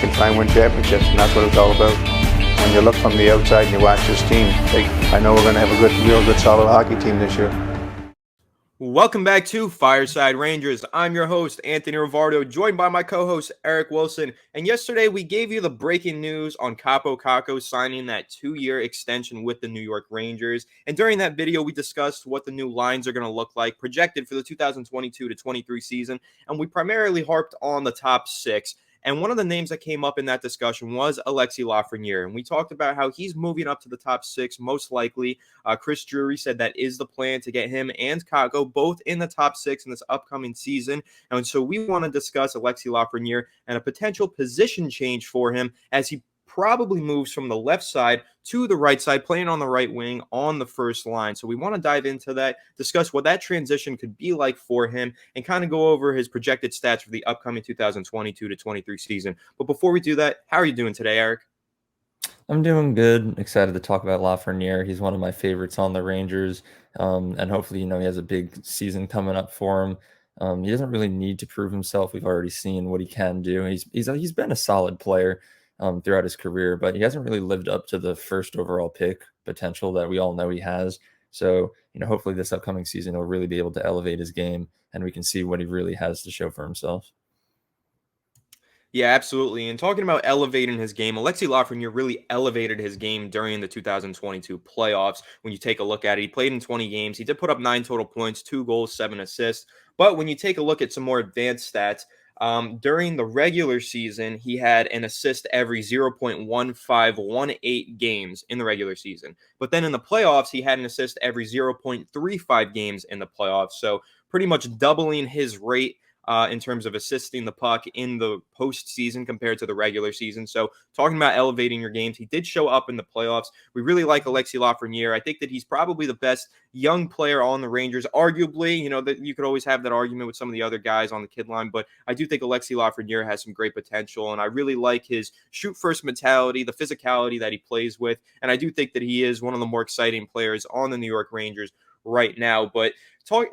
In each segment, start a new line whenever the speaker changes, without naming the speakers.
can try and win championships, and that's what it's all about. When you look from the outside and you watch this team, I know we're going to have a real good, solid hockey team this year.
Welcome back to Fireside Rangers. I'm your host, Anthony Rivardo, joined by my co-host, Eric Wilson. And yesterday, we gave you the breaking news on Kakko signing that 2-year extension with the New York Rangers. And during that video, we discussed what the new lines are going to look like, projected for the 2022-23 season. And we primarily harped on the top 6. And one of the names that came up in that discussion was Alexis Lafreniere. And we talked about how he's moving up to the top 6, most likely. Chris Drury said that is the plan to get him and Kakko both in the top 6 in this upcoming season. And so we want to discuss Alexis Lafreniere and a potential position change for him as he probably moves from the left side to the right side, playing on the right wing on the first line. So we want to dive into that, discuss what that transition could be like for him, and kind of go over his projected stats for the upcoming 2022-23 season. But before we do that, how are you doing today, Eric?
I'm doing good. Excited to talk about Lafreniere. He's one of my favorites on the Rangers, and hopefully, he has a big season coming up for him. He doesn't really need to prove himself. We've already seen what he can do. He's been a solid player throughout his career, but he hasn't really lived up to the first overall pick potential that we all know he has. So, hopefully this upcoming season he'll really be able to elevate his game, and we can see what he really has to show for himself.
Yeah, absolutely. And talking about elevating his game, Alexis Lafreniere really elevated his game during the 2022 playoffs. When you take a look at it, he played in 20 games. He did put up 9 total points, 2 goals, 7 assists. But when you take a look at some more advanced stats, during the regular season, he had an assist every 0.1518 games in the regular season. But then in the playoffs, he had an assist every 0.35 games in the playoffs. So pretty much doubling his rate in terms of assisting the puck in the postseason compared to the regular season. So talking about elevating your games, he did show up in the playoffs. We really like Alexis Lafreniere. I think that he's probably the best young player on the Rangers. Arguably, that you could always have that argument with some of the other guys on the kid line, but I do think Alexis Lafreniere has some great potential, and I really like his shoot-first mentality, the physicality that he plays with, and I do think that he is one of the more exciting players on the New York Rangers right now. But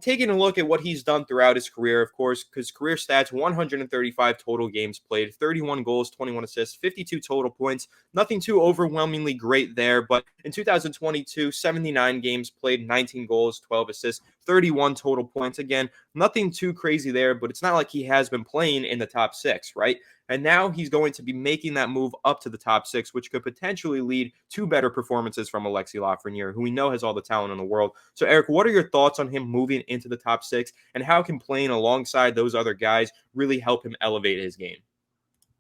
taking a look at what he's done throughout his career, of course, because career stats, 135 total games played, 31 goals, 21 assists, 52 total points. Nothing too overwhelmingly great there, but in 2022, 79 games played, 19 goals, 12 assists, 31 total points. Again, nothing too crazy there, but it's not like he has been playing in the top 6, right? And now he's going to be making that move up to the top 6, which could potentially lead to better performances from Alexis Lafreniere, who we know has all the talent in the world. So, Eric, what are your thoughts on him moving into the top 6, and how can playing alongside those other guys really help him elevate his game?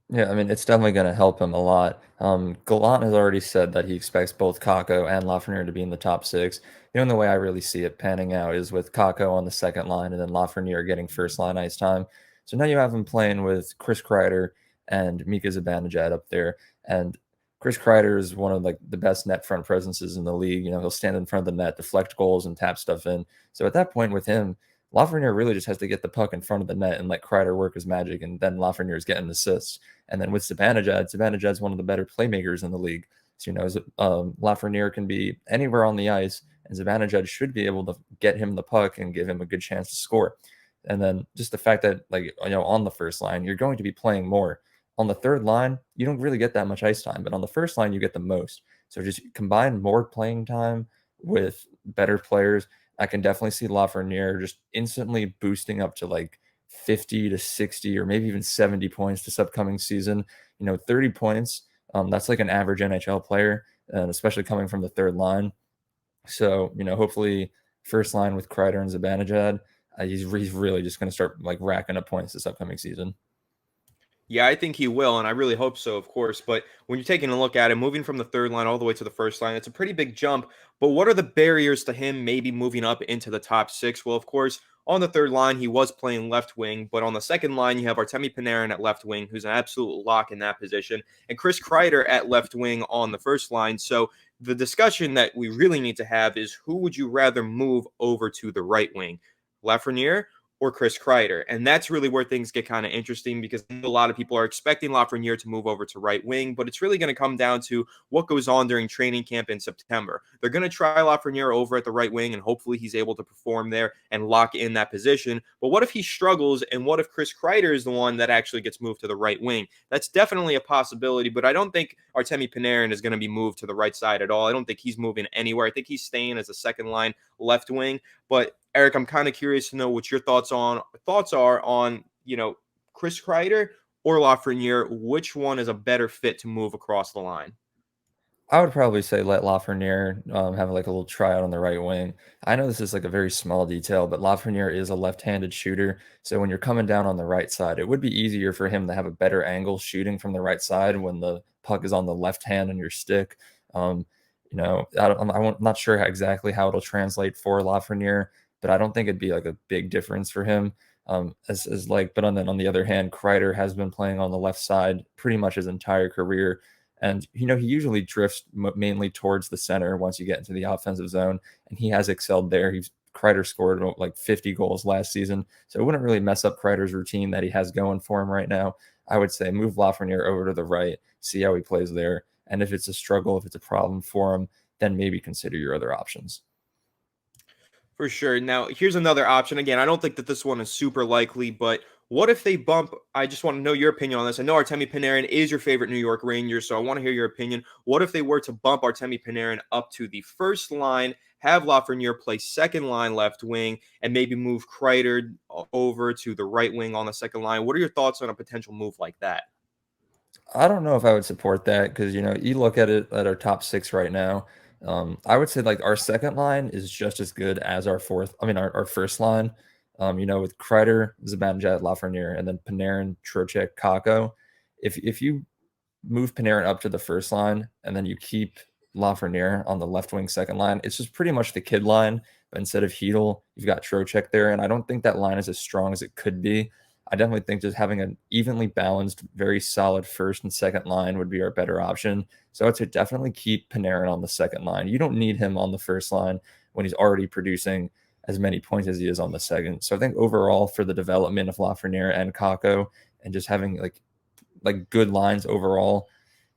Yeah, I mean, it's definitely going to help him a lot. Gallant has already said that he expects both Kakko and Lafreniere to be in the top 6. The way I really see it panning out is with Kakko on the second line and then Lafreniere getting first line ice time. So now you have him playing with Chris Kreider and Mika Zibanejad up there. And Chris Kreider is one of the best net front presences in the league. He'll stand in front of the net, deflect goals, and tap stuff in. So at that point with him, Lafreniere really just has to get the puck in front of the net and let Kreider work his magic, and then Lafreniere is getting assists. And then with Zibanejad's one of the better playmakers in the league. So, Lafreniere can be anywhere on the ice, and Zibanejad should be able to get him the puck and give him a good chance to score. And then just the fact that, on the first line, you're going to be playing more. On the third line, you don't really get that much ice time, but on the first line, you get the most. So just combine more playing time with better players. I can definitely see Lafreniere just instantly boosting up to 50 to 60 or maybe even 70 points this upcoming season. 30 points, that's like an average NHL player, and especially coming from the third line. So, hopefully first line with Kreider and Zibanejad, he's really just going to start racking up points this upcoming season.
Yeah, I think he will, and I really hope so, of course. But when you're taking a look at it, moving from the third line all the way to the first line, it's a pretty big jump. But what are the barriers to him maybe moving up into the top 6? Well, of course, on the third line, he was playing left wing. But on the second line, you have Artemi Panarin at left wing, who's an absolute lock in that position, and Chris Kreider at left wing on the first line. So the discussion that we really need to have is, who would you rather move over to the right wing, Lafreniere or Chris Kreider. And that's really where things get kind of interesting, because a lot of people are expecting Lafreniere to move over to right wing, but it's really going to come down to what goes on during training camp in September. They're going to try Lafreniere over at the right wing, and hopefully he's able to perform there and lock in that position. But what if he struggles, and what if Chris Kreider is the one that actually gets moved to the right wing? That's definitely a possibility, but I don't think Artemi Panarin is going to be moved to the right side at all. I don't think he's moving anywhere. I think he's staying as a second line left wing. But Eric, I'm kind of curious to know what your thoughts are on, Chris Kreider or Lafreniere. Which one is a better fit to move across the line?
I would probably say let Lafreniere have like a little tryout on the right wing. I know this is like a very small detail, but Lafreniere is a left-handed shooter. So when you're coming down on the right side, it would be easier for him to have a better angle shooting from the right side when the puck is on the left hand on your stick. I'm not sure exactly how it'll translate for Lafreniere, but I don't think it'd be like a big difference for him. But on the other hand, Kreider has been playing on the left side pretty much his entire career. And, he usually drifts mainly towards the center once you get into the offensive zone, and he has excelled there. Kreider scored like 50 goals last season, so it wouldn't really mess up Kreider's routine that he has going for him right now. I would say move Lafreniere over to the right, see how he plays there, and if it's a struggle, if it's a problem for him, then maybe consider your other options.
For sure. Now, here's another option. Again, I don't think that this one is super likely, but what if they bump? I just want to know your opinion on this. I know Artemi Panarin is your favorite New York Rangers, so I want to hear your opinion. What if they were to bump Artemi Panarin up to the first line, have Lafreniere play second line left wing, and maybe move Kreider over to the right wing on the second line? What are your thoughts on a potential move like that?
I don't know if I would support that because, you look at it at our top six right now. I would say like our second line is just as good as our first line. With Kreider, Zibanejad, Lafreniere, and then Panarin, Trocheck, Kakko. If you move Panarin up to the first line and then you keep Lafreniere on the left wing second line, it's just pretty much the kid line. But instead of Hedel, you've got Trocheck there, and I don't think that line is as strong as it could be. I definitely think just having an evenly balanced, very solid first and second line would be our better option. So I'd say definitely keep Panarin on the second line. You don't need him on the first line when he's already producing as many points as he is on the second. So I think overall for the development of Lafreniere and Kakko and just having like good lines overall,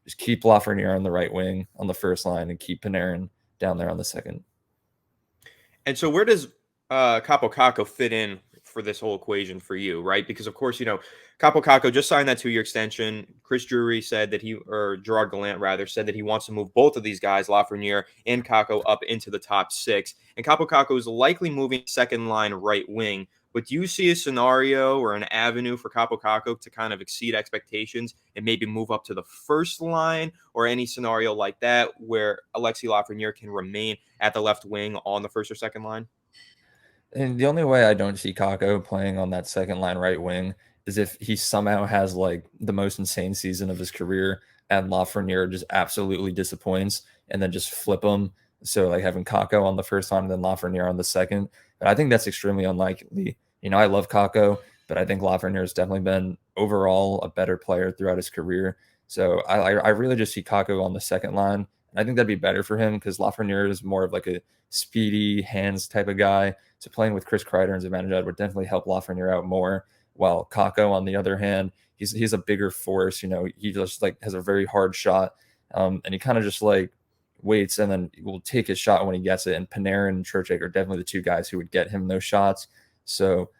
just keep Lafreniere on the right wing on the first line and keep Panarin down there on the second.
And so where does Kaapo Kakko fit in for this whole equation for you, right? Because of course, Kaapo Kakko just signed that 2-year extension. Chris Drury said that Gerard Gallant rather said that he wants to move both of these guys, Lafreniere and Kakko, up into the top six. And Kaapo Kakko is likely moving second line right wing. But do you see a scenario or an avenue for Kaapo Kakko to kind of exceed expectations and maybe move up to the first line, or any scenario like that where Alexis Lafreniere can remain at the left wing on the first or second line?
And the only way I don't see Kakko playing on that second line right wing is if he somehow has like the most insane season of his career and Lafreniere just absolutely disappoints and then just flip him. So like having Kakko on the first line and then Lafreniere on the second. But I think that's extremely unlikely. I love Kakko, but I think Lafreniere has definitely been overall a better player throughout his career. So I really just see Kakko on the second line. And I think that'd be better for him because Lafreniere is more of like a speedy hands type of guy. So playing with Chris Kreider and Zibanejad would definitely help Lafreniere out more. While Kakko, on the other hand, he's a bigger force. He just like has a very hard shot, and he kind of just like waits and then will take his shot when he gets it. And Panarin and Trocheck are definitely the two guys who would get him those shots. So,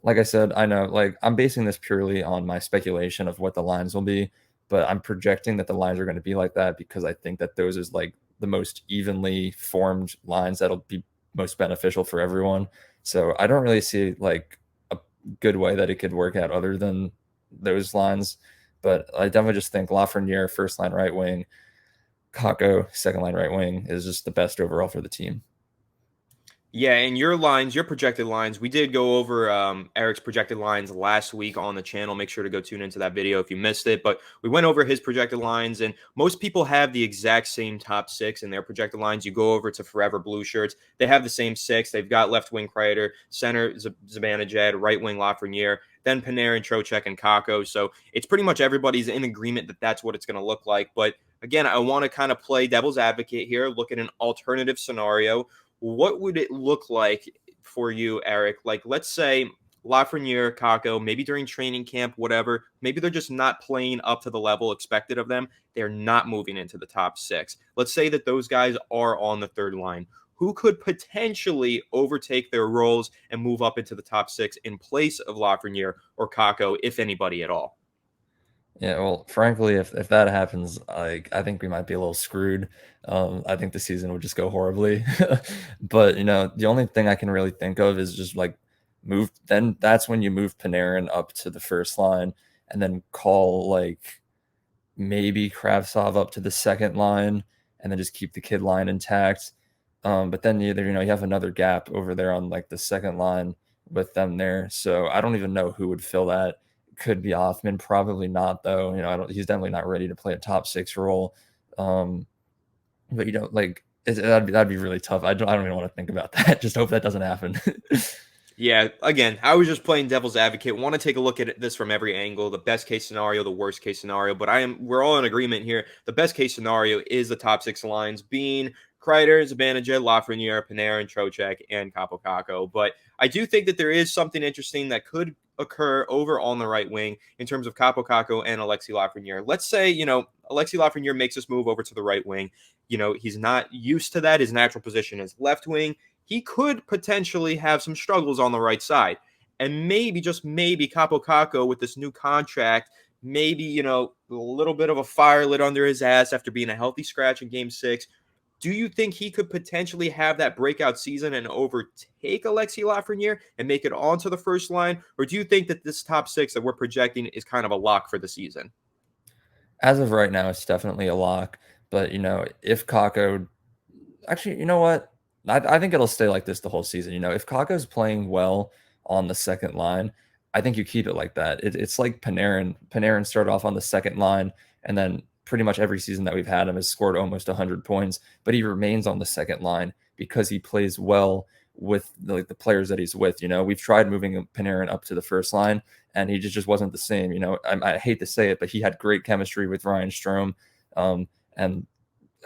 like I said, I know like I'm basing this purely on my speculation of what the lines will be, but I'm projecting that the lines are going to be like that because I think that those is like the most evenly formed lines that'll be most beneficial for everyone. So I don't really see like a good way that it could work out other than those lines. But I definitely just think Lafreniere, first line right wing, Kakko, second line right wing, is just the best overall for the team.
Yeah, and your projected lines, we did go over Eric's projected lines last week on the channel. Make sure to go tune into that video if you missed it. But we went over his projected lines, and most people have the exact same top six in their projected lines. You go over to Forever Blue Shirts. They have the same six. They've got left wing Kreider, center Zibanejad, right wing Lafreniere, then Panarin, Trocheck, and Kakko. So it's pretty much everybody's in agreement that that's what it's going to look like. But again, I want to kind of play devil's advocate here, look at an alternative scenario. What would it look like for you, Eric? Like, let's say Lafreniere, Kakko, maybe during training camp, whatever, maybe they're just not playing up to the level expected of them. They're not moving into the top 6. Let's say that those guys are on the third line. Who could potentially overtake their roles and move up into the top 6 in place of Lafreniere or Kakko, if anybody at all?
Yeah, well, frankly, if that happens, I think we might be a little screwed. I think the season would just go horribly. But the only thing I can really think of is just like move. Then that's when you move Panarin up to the first line, and then call like maybe Kravtsov up to the second line, and then just keep the kid line intact. But then either you have another gap over there on like the second line with them there. So I don't even know who would fill that. Could be Othman, probably not though. He's definitely not ready to play a top 6 role. But like that'd be really tough. I don't even want to think about that. Just hope that doesn't happen.
Yeah, again, I was just playing devil's advocate. Want to take a look at this from every angle, the best case scenario, the worst case scenario, but we're all in agreement here. The best case scenario is the top 6 lines being Kreider, Zibanejad, Lafreniere, Panarin, Trocheck, and Kaapo Kakko. But I do think that there is something interesting that could occur over on the right wing in terms of Kaapo Kakko and Alexis Lafreniere. Let's say, Alexis Lafreniere makes this move over to the right wing. He's not used to that. His natural position is left wing. He could potentially have some struggles on the right side. And maybe, just maybe, Kaapo Kakko with this new contract, maybe, a little bit of a fire lit under his ass after being a healthy scratch in Game 6. Do you think he could potentially have that breakout season and overtake Alexis Lafreniere and make it onto the first line? Or do you think that this top 6 that we're projecting is kind of a lock for the season?
As of right now, it's definitely a lock. But if Kakko, actually, you know what? I think it'll stay like this the whole season. If Kakko's playing well on the second line, I think you keep it like that. It's like Panarin. Panarin started off on the second line, and then pretty much every season that we've had him has scored almost 100 points, but he remains on the second line because he plays well with the players that he's with. We've tried moving Panarin up to the first line, and he just wasn't the same. I hate to say it, but he had great chemistry with Ryan Strome, and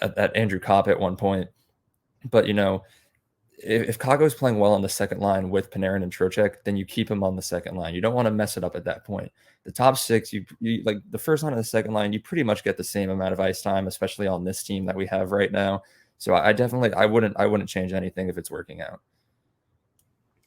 at Andrew Kopp at one point. But if Kakko's playing well on the second line with Panarin and Trocheck, then you keep him on the second line. You don't want to mess it up at that point. The top 6, you like the first line and the second line, you pretty much get the same amount of ice time, especially on this team that we have right now. So I wouldn't change anything if it's working out.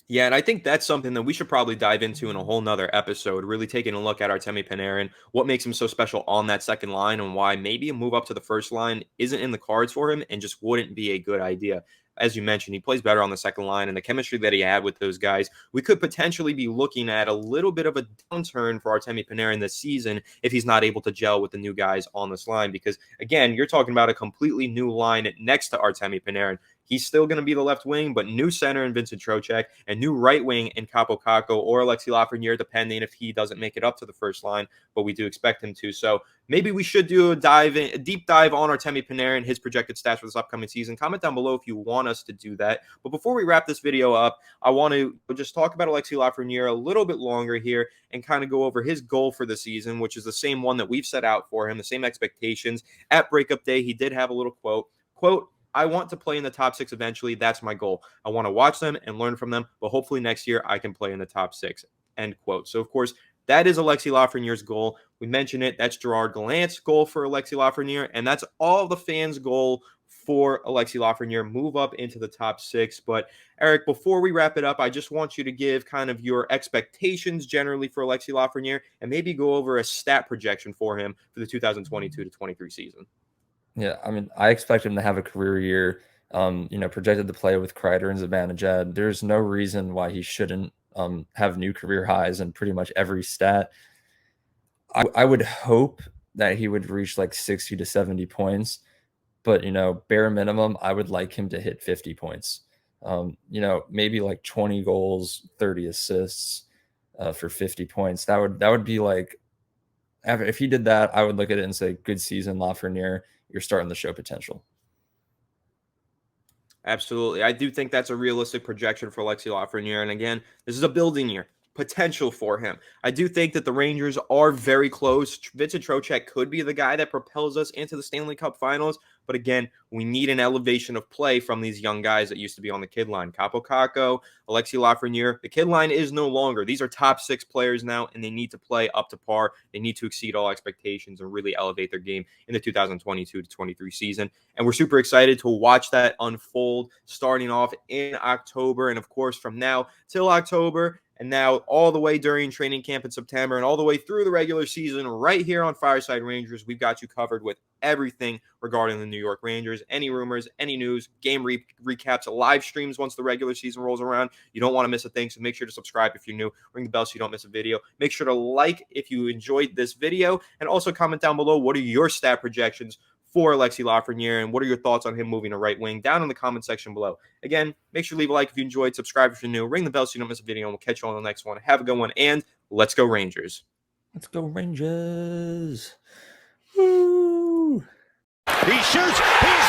Yeah, and I think that's something that we should probably dive into in a whole nother episode, really taking a look at Artemi Panarin, what makes him so special on that second line, and why maybe a move up to the first line isn't in the cards for him and just wouldn't be a good idea. As you mentioned, he plays better on the second line, and the chemistry that he had with those guys, we could potentially be looking at a little bit of a downturn for Artemi Panarin this season if he's not able to gel with the new guys on this line. Because, again, you're talking about a completely new line next to Artemi Panarin. He's still going to be the left wing, but new center in Vincent Trocheck and new right wing in Kaapo Kakko or Alexis Lafreniere, depending if he doesn't make it up to the first line, but we do expect him to. So maybe we should do a deep dive on Artemi Panarin, his projected stats for this upcoming season. Comment down below if you want us to do that. But before we wrap this video up, I want to just talk about Alexis Lafreniere a little bit longer here and kind of go over his goal for the season, which is the same one that we've set out for him, the same expectations. At breakup day, he did have a little quote, I want to play in the top 6 eventually. That's my goal. I want to watch them and learn from them, but hopefully next year I can play in the top 6, end quote. So, of course, that is Alexis Lafreniere's goal. We mentioned it. That's Gerard Gallant's goal for Alexis Lafreniere, and that's all the fans' goal for Alexis Lafreniere, move up into the top 6. But, Eric, before we wrap it up, I just want you to give kind of your expectations generally for Alexis Lafreniere and maybe go over a stat projection for him for the 2022-23 season.
Yeah, I mean, I expect him to have a career year. Projected to play with Kreider and Zibanejad. There's no reason why he shouldn't have new career highs in pretty much every stat. I would hope that he would reach like 60 to 70 points, but bare minimum, I would like him to hit 50 points. Maybe like 20 goals, 30 assists for 50 points. That would be like, if he did that, I would look at it and say, good season, Lafreniere. You're starting to show potential.
Absolutely. I do think that's a realistic projection for Alexis Lafreniere. And again, this is a building year. potential for him. I do think that the Rangers are very close. Vincent Trocheck could be the guy that propels us into the Stanley Cup Finals. But again, we need an elevation of play from these young guys that used to be on the kid line. Kaapo, Kakko, Alexis Lafrenière. The kid line is no longer. These are top 6 players now, and they need to play up to par. They need to exceed all expectations and really elevate their game in the 2022-23 season. And we're super excited to watch that unfold starting off in October. And of course, from now till October, and now all the way during training camp in September and all the way through the regular season right here on Fireside Rangers, we've got you covered with everything regarding the New York Rangers, any rumors, any news, game recaps, live streams once the regular season rolls around. You don't want to miss a thing, so make sure to subscribe if you're new. Ring the bell so you don't miss a video. Make sure to like if you enjoyed this video, and also comment down below what are your stat projections for Alexis Lafreniere, and what are your thoughts on him moving to right wing down in the comment section below. Again, make sure to leave a like if you enjoyed, subscribe if you're new, ring the bell so you don't miss a video, and we'll catch you on the next one. Have a good one, and let's go Rangers.
Let's go Rangers. Woo!
He shoots. He